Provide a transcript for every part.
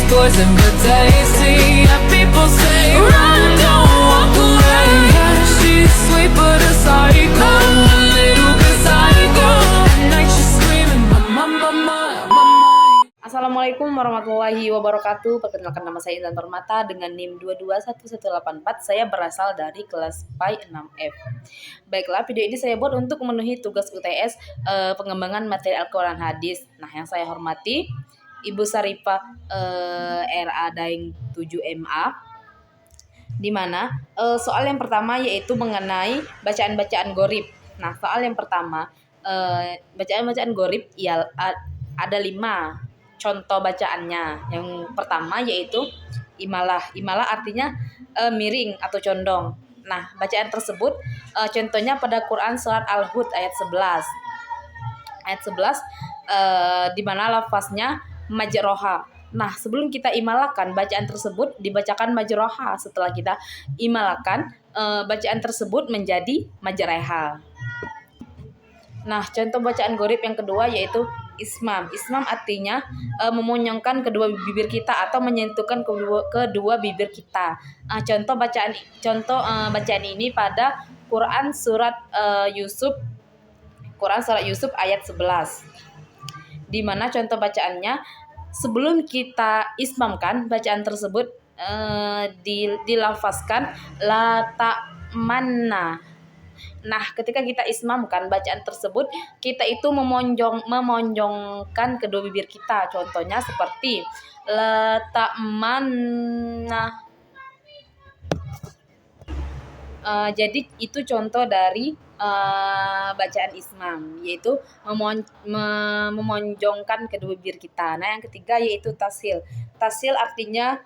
poison but tasty. Yeah, people say run, don't walk away. Yeah, she's sweet but a psycho, a little bit psycho. At night she's screaming, mama, mama, mama. Assalamualaikum warahmatullahi wabarakatuh. Perkenalkan, nama saya Intan Permata dengan NIM 221184. Saya berasal dari kelas PAI 6F. Baiklah, video ini saya buat untuk memenuhi tugas UTS pengembangan materi Al-Quran Hadis. Nah, yang saya hormati Ibu Sarifah RA Daeng 7MA, di mana soal yang pertama yaitu mengenai bacaan-bacaan gharib. Nah, soal yang pertama, bacaan-bacaan gharib ya ada 5 contoh bacaannya. Yang pertama yaitu imalah. Imalah artinya miring atau condong. Nah, bacaan tersebut contohnya pada Quran surat Al-Hud ayat 11. Ayat 11 di mana lafaznya majroha. Nah, sebelum kita imalakan bacaan tersebut dibacakan majroha. Setelah kita imalakan bacaan tersebut menjadi majreha. Nah, contoh bacaan gharib yang kedua yaitu ismam. Ismam artinya memonyongkan kedua bibir kita atau menyentuhkan kedua bibir kita. Contoh bacaan ini pada Quran surat Yusuf ayat 11. Di mana contoh bacaannya, sebelum kita ismamkan bacaan tersebut dilafazkan la ta'manna. Nah, ketika kita ismamkan bacaan tersebut, kita itu memonjongkan kedua bibir kita. Contohnya seperti la ta'manna. Jadi itu contoh dari bacaan ismam, yaitu memonjongkan kedua bibir kita. Nah, yang ketiga yaitu tasil. Tasil artinya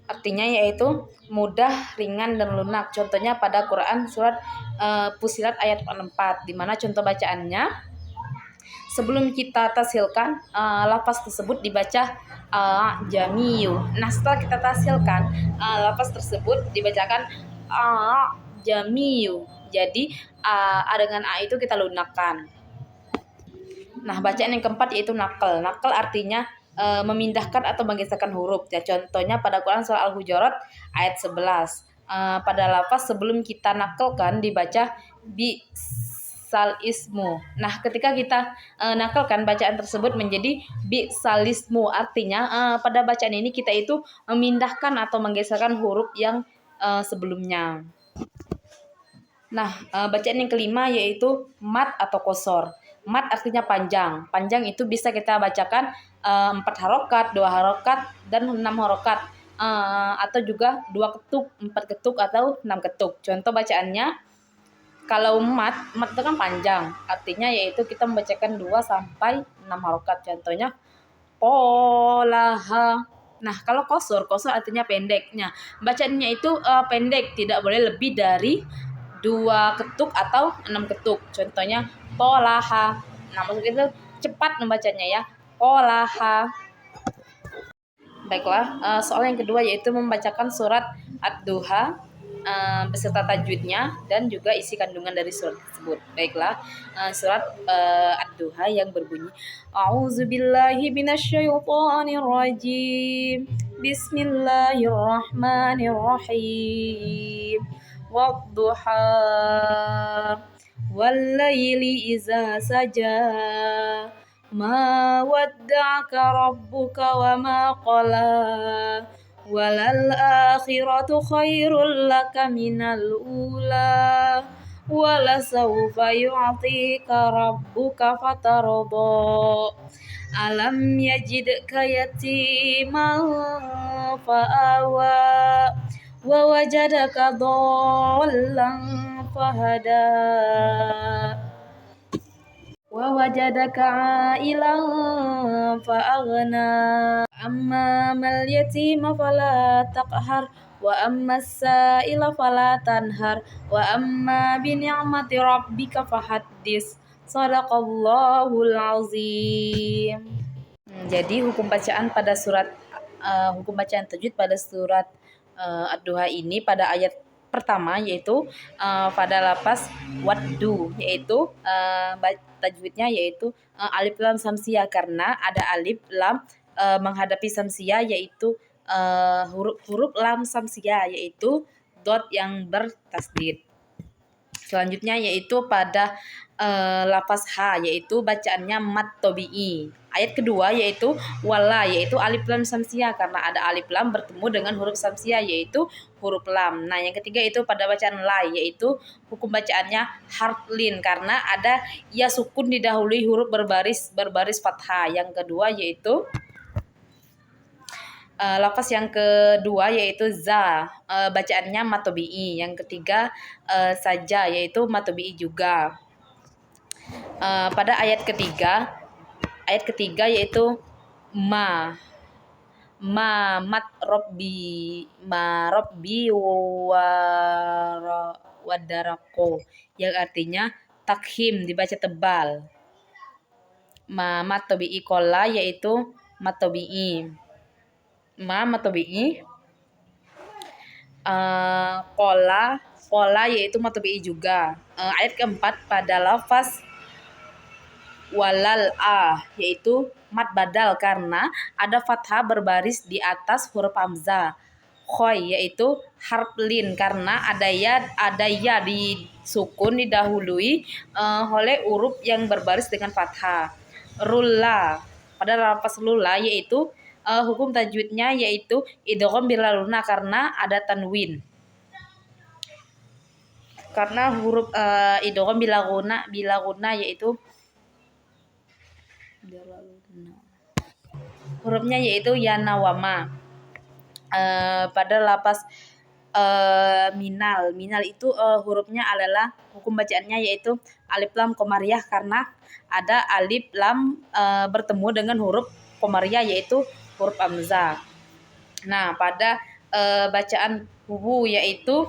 artinya yaitu mudah, ringan, dan lunak. Contohnya pada Quran surat Fussilat ayat 4, di mana contoh bacaannya, sebelum kita tasilkan lafaz tersebut dibaca jamiyu. Nah, setelah kita tasilkan lafaz tersebut dibacakan jamiyu. Jadi a dengan a itu kita lunakkan. Nah, bacaan yang keempat yaitu nakal. Nakal artinya memindahkan atau menggeserkan huruf. Ya, contohnya pada Quran surah Al-Hujurat ayat 11. Pada lafaz sebelum kita nakalkan dibaca bisal ismu. Nah, ketika kita nakalkan bacaan tersebut menjadi bisal ismu, artinya pada bacaan ini kita itu memindahkan atau menggeserkan huruf yang sebelumnya. Nah, bacaan yang kelima yaitu mat atau qosor. Mat artinya panjang. Panjang itu bisa kita bacakan 4 harokat, 2 harokat, dan 6 harokat. Atau juga 2 ketuk, 4 ketuk, atau 6 ketuk. Contoh bacaannya, kalau mat itu kan panjang. Artinya yaitu kita membacakan 2 sampai 6 harokat. Contohnya polaha. Nah, kalau qosor artinya pendeknya. Bacaannya itu pendek, tidak boleh lebih dari 2 ketuk atau 6 ketuk. Contohnya polaha. Nah, maksudnya itu cepat membacanya ya. Polaha. Baiklah, soal yang kedua yaitu membacakan surat Ad-Duha beserta tajwidnya dan juga isi kandungan dari surat tersebut. Baiklah, surat Ad-Duha yang berbunyi A'udzubillahi minasyaitonirrajim. Bismillahirrahmanirrahim. Wadduha wallaili iza saja. Ma wadda'aka rabbuka wa ma qala. Walal akhiratu khairul laka minal ula. Wala sawfa yu'tika rabbuka fatarda. Alam yajidka yatiman fa'awa. Wa wajadaka dhallan fahada. Wa wajadaka ailan fa'aghna. Amma mal yatima fala taqhar. Wa amma as-sa'ila fala tanhar. Wa amma bi ni'mati rabbika fahaddis. Shadaqallahul azim. Jadi hukum bacaan tajwid pada surat Ad-Duha ini pada ayat pertama yaitu pada lafaz waddu, yaitu tajwidnya yaitu alif lam samsia karena ada alif lam menghadapi samsia, yaitu huruf lam samsia yaitu dot yang bertasdid. Selanjutnya yaitu pada lafaz ha, yaitu bacaannya mat tobi'i. Ayat kedua yaitu wala, yaitu alif lam samsia karena ada alif lam bertemu dengan huruf samsia yaitu huruf lam. Nah, yang ketiga itu pada bacaan la, yaitu hukum bacaannya harflin karena ada ya sukun didahului huruf berbaris fathah. Yang kedua yaitu lafaz yang kedua yaitu za, bacaannya matobi'i. Yang ketiga saja, yaitu matobi'i juga. Pada ayat ketiga yaitu ma mat robbi wadarako, yang artinya takhim dibaca tebal. Mat tobi'i kola, yaitu mat tobi'i. Mat tobi'i kola yaitu mat tobi'i juga. Ayat keempat pada lafaz walal yaitu mat badal karena ada fathah berbaris di atas huruf hamzah. Khoy yaitu harflin karena ada ya di sukun didahului oleh huruf yang berbaris dengan fathah. Rulla pada lafaz lula yaitu hukum tajwidnya yaitu idgham bilaluna karena ada tanwin. Karena huruf idgham bilaguna yaitu hurufnya yaitu yanawama. Pada lafaz minal itu hurufnya adalah hukum bacaannya yaitu alif lam komariah karena ada alif lam bertemu dengan huruf komariah yaitu huruf hamzah. Nah, pada bacaan hubu yaitu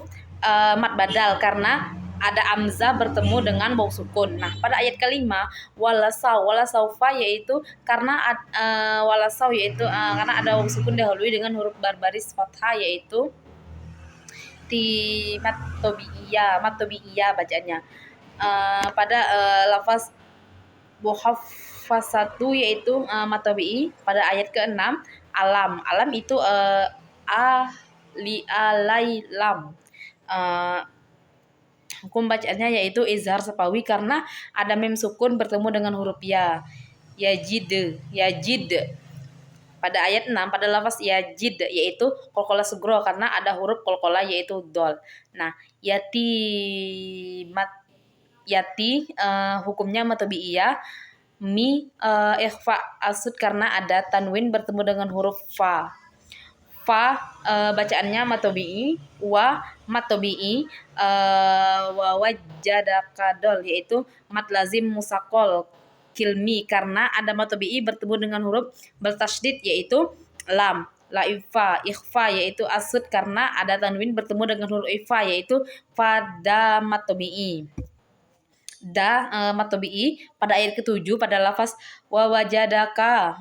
mat badal karena ada hamzah bertemu dengan waw sukun. Nah, pada ayat kelima walasaufa yaitu karena walasau yaitu karena ada waw sukun dahului dengan huruf berbaris fathah yaitu matobi'iyah bacaannya. Pada lafaz muhaffazatu yaitu matobi'i pada ayat ke-6 alam itu alailam. Hukum bacaannya yaitu izhar sapawi karena ada mim sukun bertemu dengan huruf ya. Yajid. Pada ayat 6 pada lafaz yajid yaitu qalqalah sugro karena ada huruf qalqalah yaitu dol. Nah, yati hukumnya matobi'iyah. Ikhfa asud karena ada tanwin bertemu dengan huruf fa. Bacaannya matobi'i, wa matobi'i, wa wajadakadol yaitu mat lazim musakol kilmi karena ada matobi'i bertemu dengan huruf bertasydid yaitu lam. La ikhfa yaitu asud karena ada tanwin bertemu dengan huruf ikhfa yaitu pada matobi'i. Matobi'i pada ayat ke-7 pada lafaz wajadaka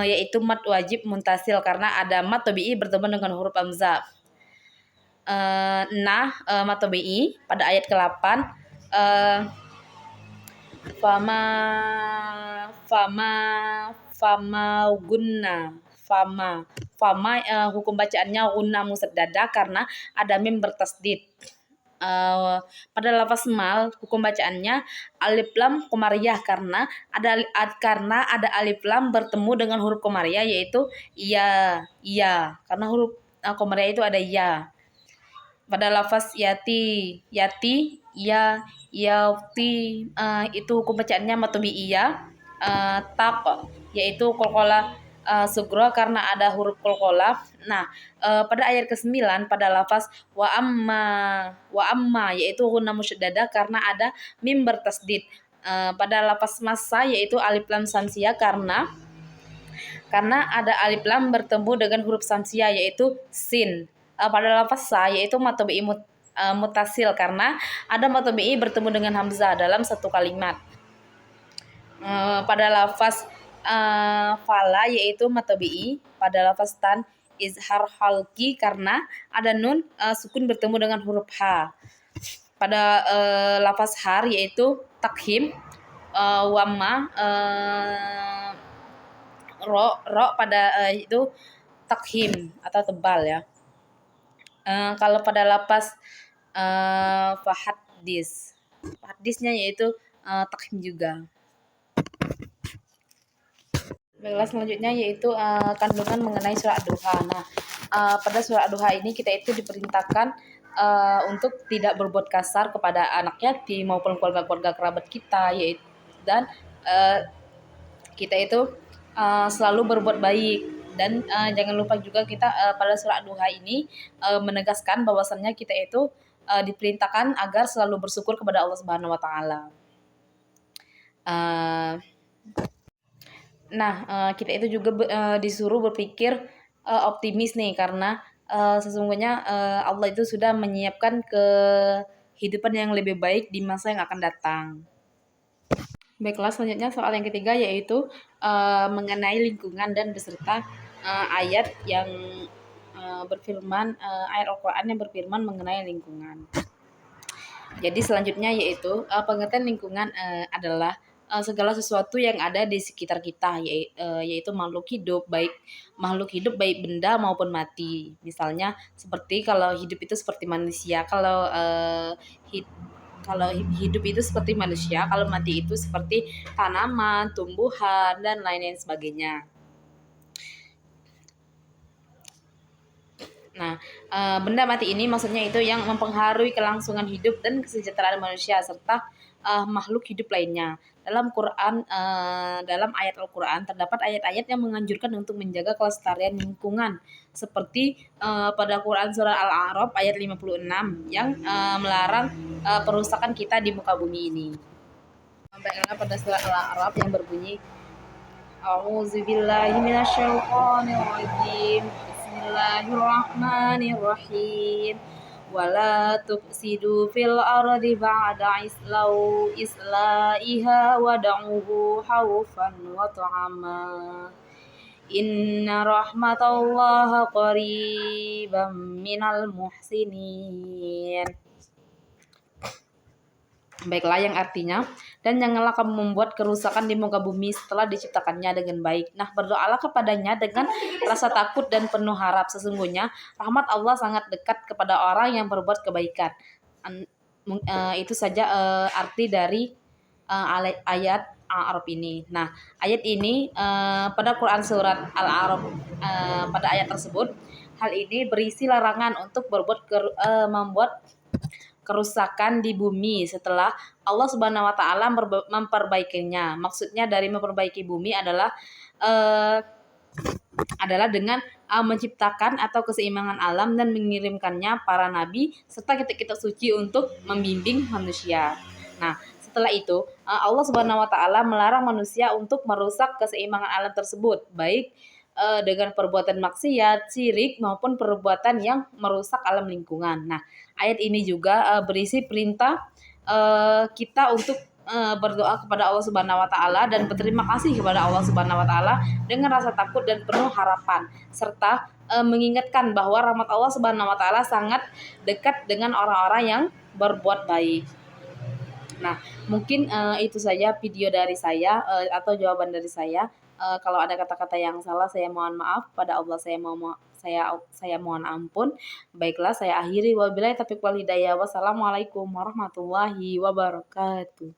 yaitu mat wajib muntasil karena ada mat tabi'i bertemu dengan huruf hamzah. Mat tabi'i pada ayat ke-8 hukum bacaannya gunna musaddada karena ada mim bertasdid. Pada lafaz mal hukum bacaannya alif lam komariah karena ada alif lam bertemu dengan huruf komariah yaitu iya karena huruf komariah itu ada ya. Pada lafaz yati itu hukum bacaannya matobi'iyah. Tak yaitu qalqalah sugro karena ada huruf qalqalah. Nah, pada ayat ke-9 pada lafaz wa amma yaitu gunna musyaddada karena ada mim bertasdid. Pada lafaz masa yaitu alif lam samsia karena ada alif lam bertemu dengan huruf samsia yaitu sin. Pada lafaz sa yaitu matobi'i mutasil karena ada matobi'i bertemu dengan hamzah dalam satu kalimat. Pada lafaz fala yaitu matobi'i pada lafaz tan izhar halki karena ada nun sukun bertemu dengan huruf H. Pada lafaz har yaitu takhim, wamma, ro pada itu takhim atau tebal ya. Kalau pada lapas fahadisnya yaitu takhim juga. Baiklah, selanjutnya yaitu kandungan mengenai surah Ad-Duha. Nah, pada surah Ad-Duha ini kita itu diperintahkan untuk tidak berbuat kasar kepada anak yatim maupun keluarga-keluarga kerabat kita, yaitu dan kita itu selalu berbuat baik. Dan jangan lupa juga kita pada surah Ad-Duha ini menegaskan bahwasannya kita itu diperintahkan agar selalu bersyukur kepada Allah Subhanahu wa taala. Kita itu juga disuruh berpikir optimis nih, karena sesungguhnya Allah itu sudah menyiapkan kehidupan yang lebih baik di masa yang akan datang. Baiklah, selanjutnya soal yang ketiga yaitu mengenai lingkungan dan beserta ayat yang berfirman, ayat Al-Quran yang berfirman mengenai lingkungan. Jadi selanjutnya yaitu pengertian lingkungan adalah segala sesuatu yang ada di sekitar kita, yaitu makhluk hidup baik benda maupun mati. Misalnya seperti kalau hidup itu seperti manusia, kalau hidup itu seperti manusia, kalau mati itu seperti tanaman, tumbuhan, dan lain-lain sebagainya. Nah, benda mati ini maksudnya itu yang mempengaruhi kelangsungan hidup dan kesejahteraan manusia serta makhluk hidup lainnya. Dalam ayat Al-Quran terdapat ayat-ayat yang menganjurkan untuk menjaga kelestarian lingkungan, seperti pada Quran surah Al-A'raf ayat 56 yang melarang perusakan kita di muka bumi ini. Baiklah, pada surah Al-A'raf yang berbunyi A'udzubillahi minasyaitonirrajim. Bismillahirrahmanirrahim. Wala tufsidu fil ardi ba'da islahiha wad'uhu khawfan wa ta'ama. Inna rahmatallahi qariban minal muhsinin. Baiklah, yang artinya, dan janganlah kamu membuat kerusakan di muka bumi setelah diciptakannya dengan baik. Nah, berdoalah kepadanya dengan rasa takut dan penuh harap. Sesungguhnya rahmat Allah sangat dekat kepada orang yang berbuat kebaikan. Itu saja arti dari ayat Al-A'raf ini. Nah, ayat ini pada Quran surat Al-A'raf, pada ayat tersebut, hal ini berisi larangan untuk membuat kerusakan di bumi setelah Allah Subhanahu wa taala memperbaikinya. Maksudnya dari memperbaiki bumi adalah dengan menciptakan atau keseimbangan alam dan mengirimkannya para nabi serta kitab-kitab suci untuk membimbing manusia. Nah, setelah itu Allah Subhanahu wa taala melarang manusia untuk merusak keseimbangan alam tersebut, baik dengan perbuatan maksiat, syirik maupun perbuatan yang merusak alam lingkungan. Nah, ayat ini juga berisi perintah kita untuk berdoa kepada Allah Subhanahu wa taala dan berterima kasih kepada Allah Subhanahu wa taala dengan rasa takut dan penuh harapan, serta mengingatkan bahwa rahmat Allah Subhanahu wa taala sangat dekat dengan orang-orang yang berbuat baik. Nah, mungkin itu saja video dari saya atau jawaban dari saya. Kalau ada kata-kata yang salah, saya mohon maaf. Pada Allah saya mohon ampun. Baiklah, saya akhiri. Wabillahi taufiq wal hidayah. Wassalamualaikum warahmatullahi wabarakatuh.